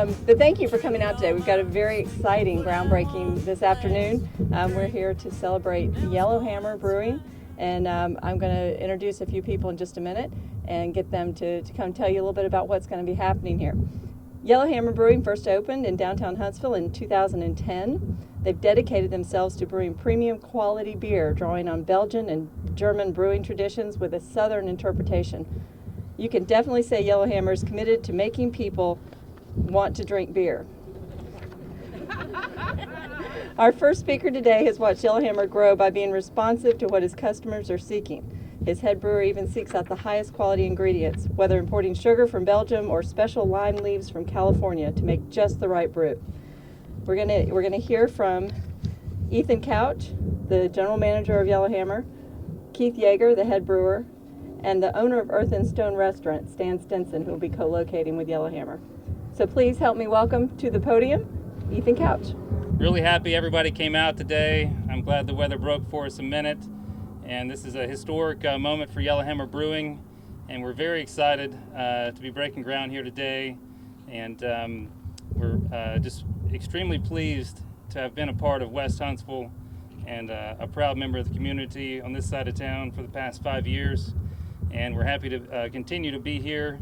But thank you for coming out today. We've got a very exciting groundbreaking this afternoon. We're here to celebrate Yellowhammer Brewing, and I'm going to introduce a few people in just a minute and get them to come tell you a little bit about what's going to be happening here. Yellowhammer Brewing first opened in downtown Huntsville in 2010. They've dedicated themselves to brewing premium quality beer, drawing on Belgian and German brewing traditions with a Southern interpretation. You can definitely say Yellowhammer is committed to making people want to drink beer. Our first speaker today has watched Yellowhammer grow by being responsive to what his customers are seeking. His head brewer even seeks out the highest quality ingredients, whether importing sugar from Belgium or special lime leaves from California to make just the right brew. We're gonna hear from Ethan Couch, the general manager of Yellowhammer, Keith Yager, the head brewer, and the owner of Earth and Stone Restaurant, Stinson, who will be co-locating with Yellowhammer. So please help me welcome to the podium, Ethan Couch. Really happy everybody came out today. I'm glad the weather broke for us a minute. And this is a historic moment for Yellowhammer Brewing, and we're very excited to be breaking ground here today. And we're just extremely pleased to have been a part of West Huntsville and a proud member of the community on this side of town for the past 5 years. And we're happy to continue to be here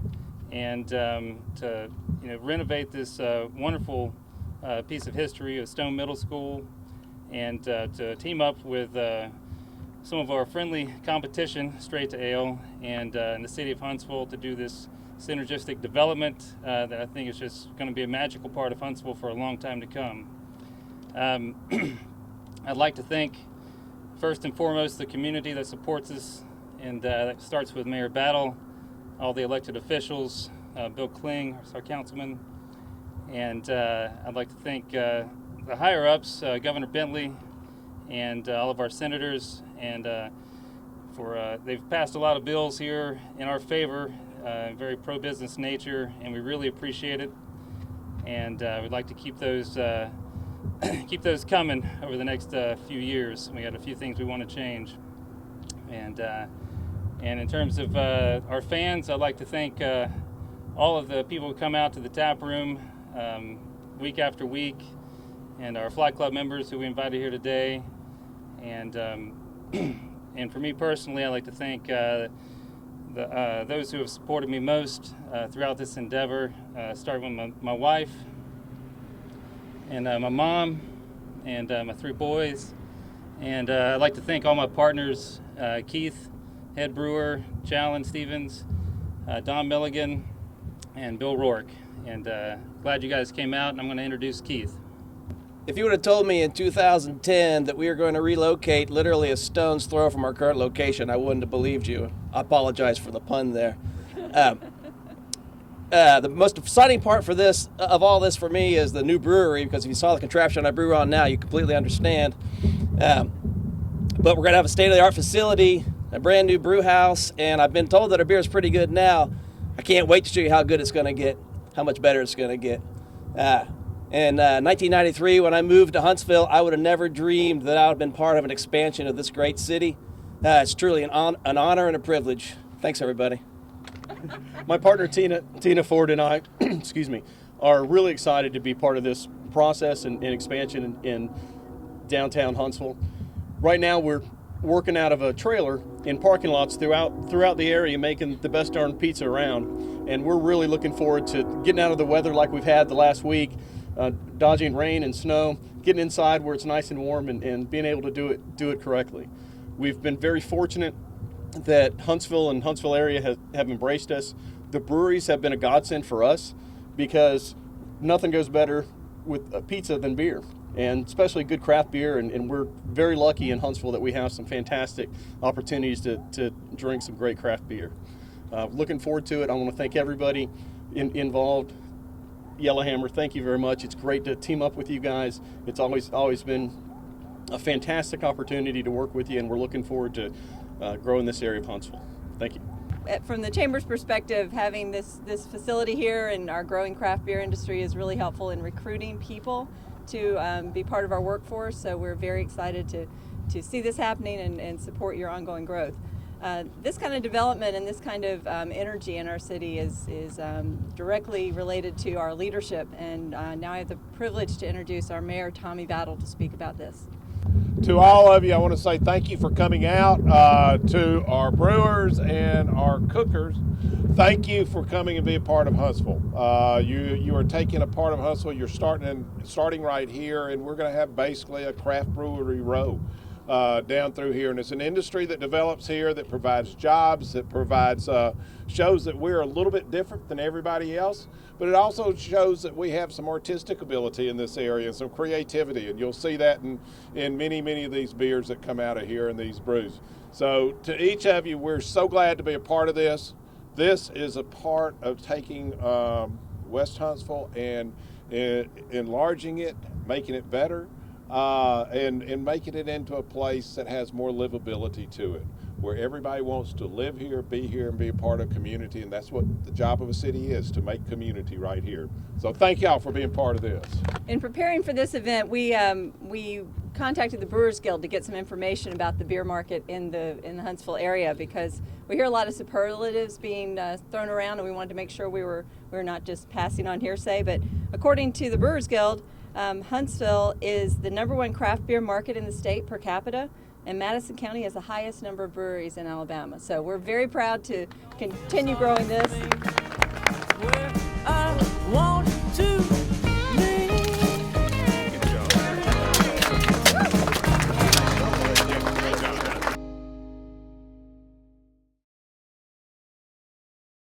and to renovate this wonderful piece of history of Stone Middle School, and to team up with some of our friendly competition, Straight to Ale, and in the city of Huntsville to do this synergistic development that I think is just going to be a magical part of Huntsville for a long time to come. I'd like to thank, first and foremost, the community that supports us, and that starts with Mayor Battle, all the elected officials, Bill Kling, our councilman, and I'd like to thank the higher-ups, Governor Bentley, and all of our senators, and they've passed a lot of bills here in our favor, very pro-business nature, and we really appreciate it. And we'd like to keep those coming over the next few years. We got a few things we want to change. And in terms of our fans, I'd like to thank all of the people who come out to the tap room week after week, and our Fly Club members who we invited here today. And and for me personally, I'd like to thank those who have supported me most throughout this endeavor, starting with my wife, and my mom, and my 3 boys. And I'd like to thank all my partners, Keith, head brewer, Challen Stevens, Don Milligan, and Bill Rourke. And glad you guys came out, and I'm going to introduce Keith. If you would have told me in 2010 that we were going to relocate literally a stone's throw from our current location, I wouldn't have believed you. I apologize for the pun there. The most exciting part for this, of all this for me, is the new brewery, because if you saw the contraption I brew on now, you completely understand. But we're going to have a state-of-the-art facility, a brand new brew house, and I've been told that our beer is pretty good now. I can't wait to show you how good it's going to get, how much better it's going to get. In 1993, when I moved to Huntsville, I would have never dreamed that I would have been part of an expansion of this great city. It's truly an honor and a privilege. Thanks, everybody. My partner Tina Ford and I, excuse me, are really excited to be part of this process and expansion in downtown Huntsville. Right now, we're working out of a trailer in parking lots throughout the area, making the best darn pizza around. And we're really looking forward to getting out of the weather like we've had the last week. Dodging rain and snow, getting inside where it's nice and warm, and being able to do it correctly. We've been very fortunate that Huntsville and Huntsville area have embraced us. The breweries have been a godsend for us, because nothing goes better with pizza than beer, and especially good craft beer, and we're very lucky in Huntsville that we have some fantastic opportunities to drink some great craft beer. Looking forward to it. I want to thank everybody involved. Yellowhammer, thank you very much. It's great to team up with you guys. It's always been a fantastic opportunity to work with you, and we're looking forward to growing this area of Huntsville. Thank you. From the Chamber's perspective, having this facility here and our growing craft beer industry is really helpful in recruiting people to be part of our workforce. So we're very excited to see this happening and support your ongoing growth. this kind of development and this kind of energy in our city is directly related to our leadership. And now I have the privilege to introduce our Mayor, Tommy Battle, to speak about this. To all of you, I want to say thank you for coming out. To our brewers and our cookers, thank you for coming and being part of Huntsville. You are taking a part of Huntsville. You're starting right here, and we're going to have basically a craft brewery row down through here. And it's an industry that develops here, that provides jobs, that provides shows that we're a little bit different than everybody else. But it also shows that we have some artistic ability in this area and some creativity, and you'll see that in many of these beers that come out of here and these brews. So to each of you, we're so glad to be a part of this. This is a part of taking West Huntsville and enlarging it, making it better, and making it into a place that has more livability to it, where everybody wants to live here, and be a part of community, and that's what the job of a city is, to make community right here. So thank y'all for being part of this. In preparing for this event, we contacted the Brewers Guild to get some information about the beer market in the Huntsville area, because we hear a lot of superlatives being thrown around, and we wanted to make sure we were not just passing on hearsay. But according to the Brewers Guild, Huntsville is the #1 craft beer market in the state per capita, and Madison County has the highest number of breweries in Alabama. So we're very proud to continue growing this.